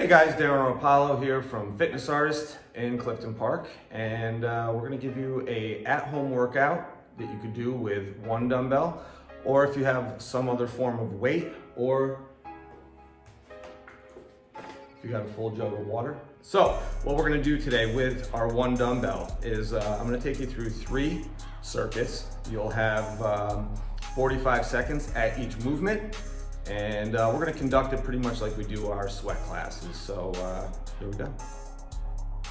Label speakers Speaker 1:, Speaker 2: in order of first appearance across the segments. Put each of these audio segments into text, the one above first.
Speaker 1: Hey guys, Darren Oropallo here from Fitness Artist in Clifton Park, and we're going to give you a at-home workout that you could do with one dumbbell, or if you have some other form of weight, or if you got a full jug of water. So what we're going to do today with our one dumbbell is I'm going to take you through 3 circuits. You'll have 45 seconds at each movement. And we're going to conduct it pretty much like we do our sweat classes. So here we go.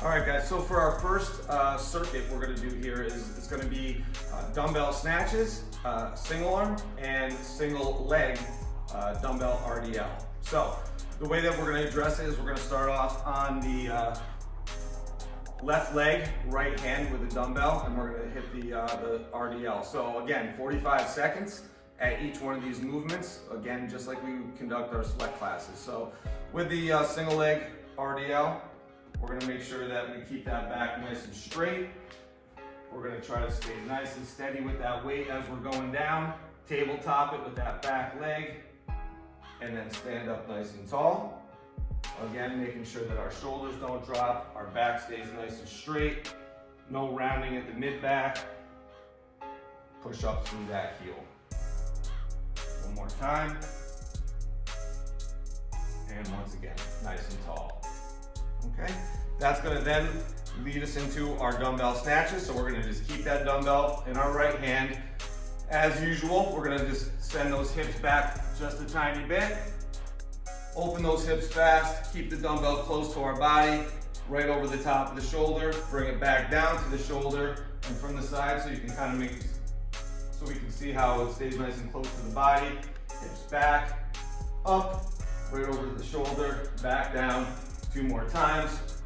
Speaker 1: All right, guys. So for our first circuit we're going to do here is it's going to be dumbbell snatches, single arm, and single leg dumbbell RDL. So the way that we're going to address it is we're going to start off on the left leg, right hand with the dumbbell, and we're going to hit the RDL. So again, 45 seconds. At each one of these movements, again, just like we conduct our sweat classes. So with the single leg RDL, we're gonna make sure that we keep that back nice and straight. We're gonna try to stay nice and steady with that weight as we're going down, tabletop it with that back leg, and then stand up nice and tall. Again, making sure that our shoulders don't drop, our back stays nice and straight, no rounding at the mid-back. Push up through that heel. One more time, and once again, nice and tall. Okay, that's gonna then lead us into our dumbbell snatches. So we're gonna just keep that dumbbell in our right hand. As usual, we're gonna just send those hips back just a tiny bit. Open those hips fast, keep the dumbbell close to our body, right over the top of the shoulder, bring it back down to the shoulder and from the side so you can kind of make so we can see how it stays nice and close to the body. Hips back, up, right over the shoulder, back down. 2 more times.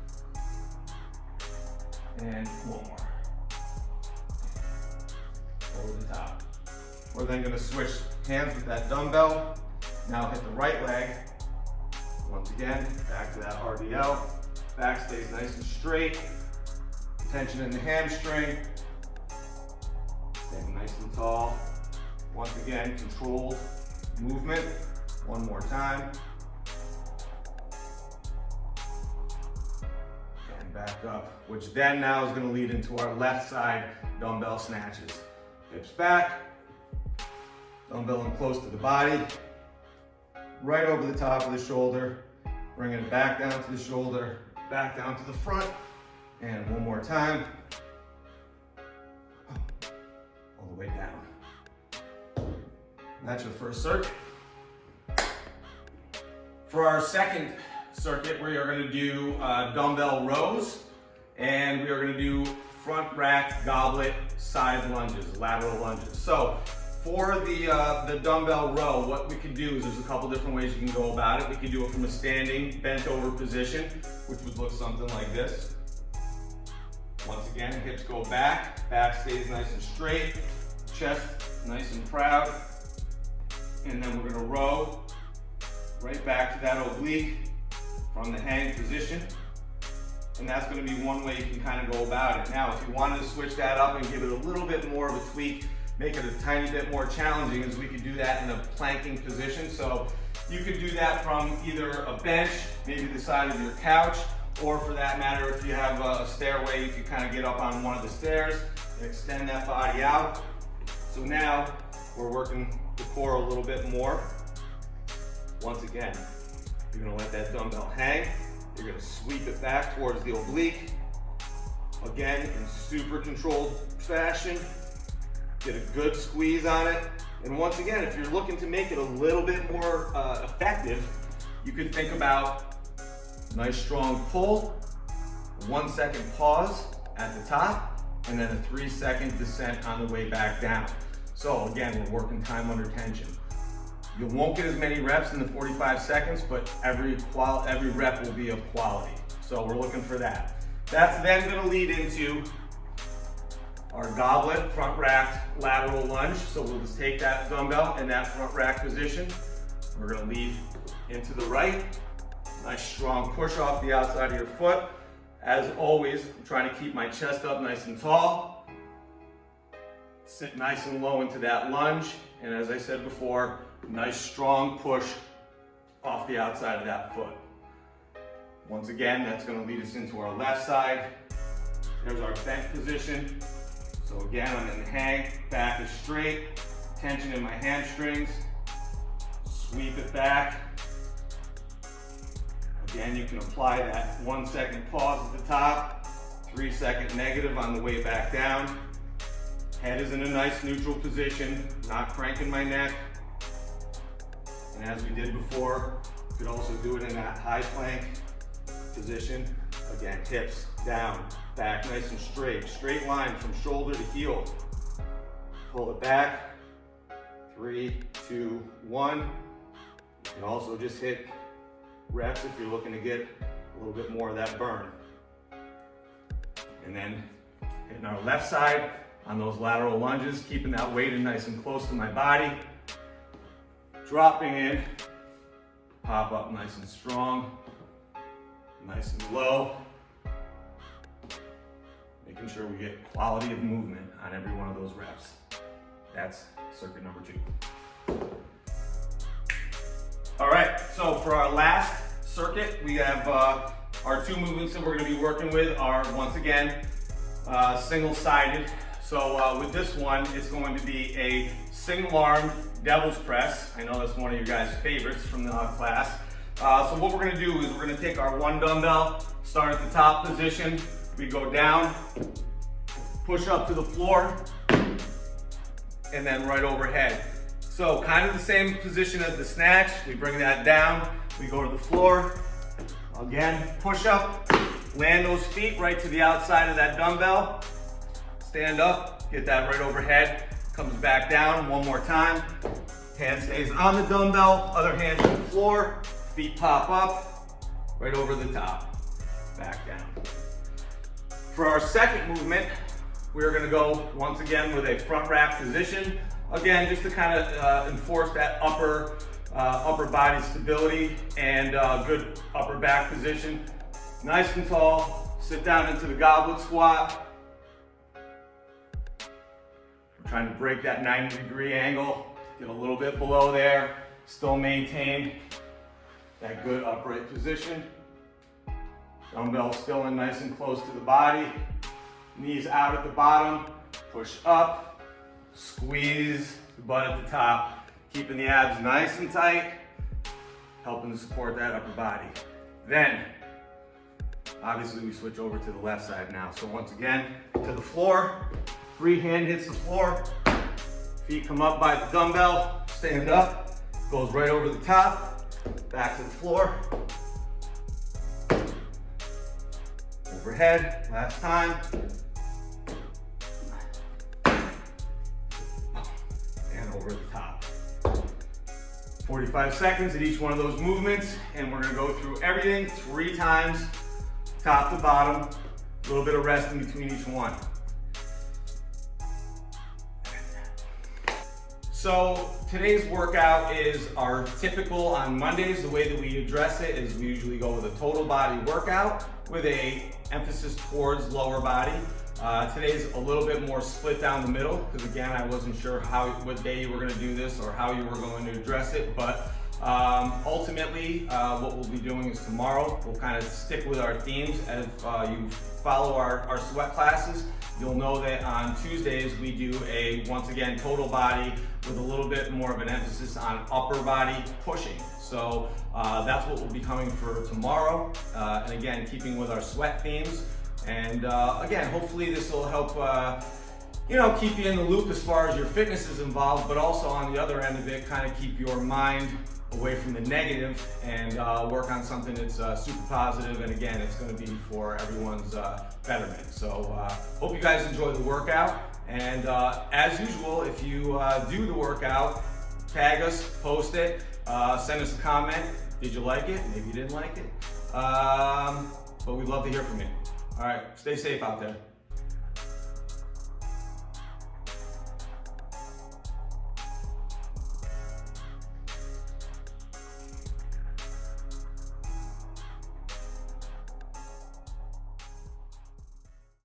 Speaker 1: And 1 more. Over the top. We're then going to switch hands with that dumbbell. Now hit the right leg. Once again, back to that RDL. Back stays nice and straight. Tension in the hamstring. Staying nice and tall. Once again, controlled movement. 1 more time. And back up, which then now is going to lead into our left side dumbbell snatches. Hips back, dumbbell in close to the body, right over the top of the shoulder, bringing it back down to the shoulder, back down to the front, and 1 more time. All the way down. That's your first circuit. For our second circuit, we are going to do dumbbell rows, and we are going to do front rack goblet side lunges, lateral lunges. So for the dumbbell row, what we could do is there's a couple different ways you can go about it. We could do it from a standing, bent over position, which would look something like this. Once again, hips go back, back stays nice and straight, chest nice and proud, and then we're gonna row right back to that oblique from the hang position. And that's gonna be one way you can kind of go about it. Now, if you wanted to switch that up and give it a little bit more of a tweak, make it a tiny bit more challenging, is we could do that in a planking position. So you could do that from either a bench, maybe the side of your couch, or for that matter, if you have a stairway, you can kind of get up on one of the stairs and extend that body out. So now we're working the core a little bit more. Once again, you're gonna let that dumbbell hang. You're gonna sweep it back towards the oblique. Again, in super controlled fashion. Get a good squeeze on it. And once again, if you're looking to make it a little bit more effective, you could think about nice strong pull, 1 second pause at the top, and then a 3-second descent on the way back down. So again, we're working time under tension. You won't get as many reps in the 45 seconds, but every rep will be of quality. So we're looking for that. That's then gonna lead into our goblet front rack lateral lunge. So we'll just take that dumbbell in that front rack position. We're gonna lead into the right. Nice strong push off the outside of your foot. As always, I'm trying to keep my chest up nice and tall. Sit nice and low into that lunge. And as I said before, nice strong push off the outside of that foot. Once again, that's going to lead us into our left side. There's our bent position. So again, I'm in the hang, back is straight, tension in my hamstrings, sweep it back. Again, you can apply that 1 second pause at the top, 3 second negative on the way back down. Head is in a nice neutral position, not cranking my neck. And as we did before, you could also do it in that high plank position. Again, hips down, back nice and straight. Straight line from shoulder to heel. Pull it back. 3, 2, 1. You can also just hit reps if you're looking to get a little bit more of that burn. And then hitting our left side on those lateral lunges, keeping that weight in nice and close to my body. Dropping in, pop up nice and strong, nice and low. Making sure we get quality of movement on every one of those reps. That's circuit number 2. All right, so for our last circuit, we have our 2 movements that we're gonna be working with are, once again, single-sided. So with this one, it's going to be a single arm devil's press. I know that's one of your guys' favorites from the class. So what we're gonna do is we're gonna take our 1 dumbbell, start at the top position, we go down, push up to the floor, and then right overhead. So kind of the same position as the snatch. We bring that down, we go to the floor. Again, push up, land those feet right to the outside of that dumbbell. Stand up, get that right overhead. Comes back down one more time. Hand stays on the dumbbell, other hand on the floor. Feet pop up, right over the top, back down. For our second movement, we're gonna go once again with a front rack position. Again, just to kind of enforce that upper body stability and good upper back position. Nice and tall, sit down into the goblet squat. We're trying to break that 90-degree angle, get a little bit below there, still maintain that good upright position. Dumbbell still in nice and close to the body. Knees out at the bottom, push up, squeeze the butt at the top, keeping the abs nice and tight, helping to support that upper body. Then, obviously we switch over to the left side now. So once again, to the floor, free hand hits the floor, feet come up by the dumbbell, stand up, goes right over the top, back to the floor, overhead, last time, and over the top. 45 seconds at each one of those movements, and we're gonna go through everything 3 times, top to bottom, a little bit of rest in between each one. So today's workout is our typical on Mondays. The way that we address it is we usually go with a total body workout with a emphasis towards lower body. Today's a little bit more split down the middle because again, I wasn't sure what day you were going to do this or how you were going to address it, but ultimately what we'll be doing is tomorrow we'll kind of stick with our themes. As you follow our sweat classes, you'll know that on Tuesdays we do a, once again, total body with a little bit more of an emphasis on upper body pushing. So that's what will be coming for tomorrow. And again, keeping with our sweat themes. And again, hopefully this will help keep you in the loop as far as your fitness is involved, but also on the other end of it, kind of keep your mind away from the negative and work on something that's super positive. And again, it's going to be for everyone's betterment. So hope you guys enjoy the workout. And as usual, if you do the workout, tag us, post it, send us a comment. Did you like it? Maybe you didn't like it. But we'd love to hear from you. All right, stay safe out there.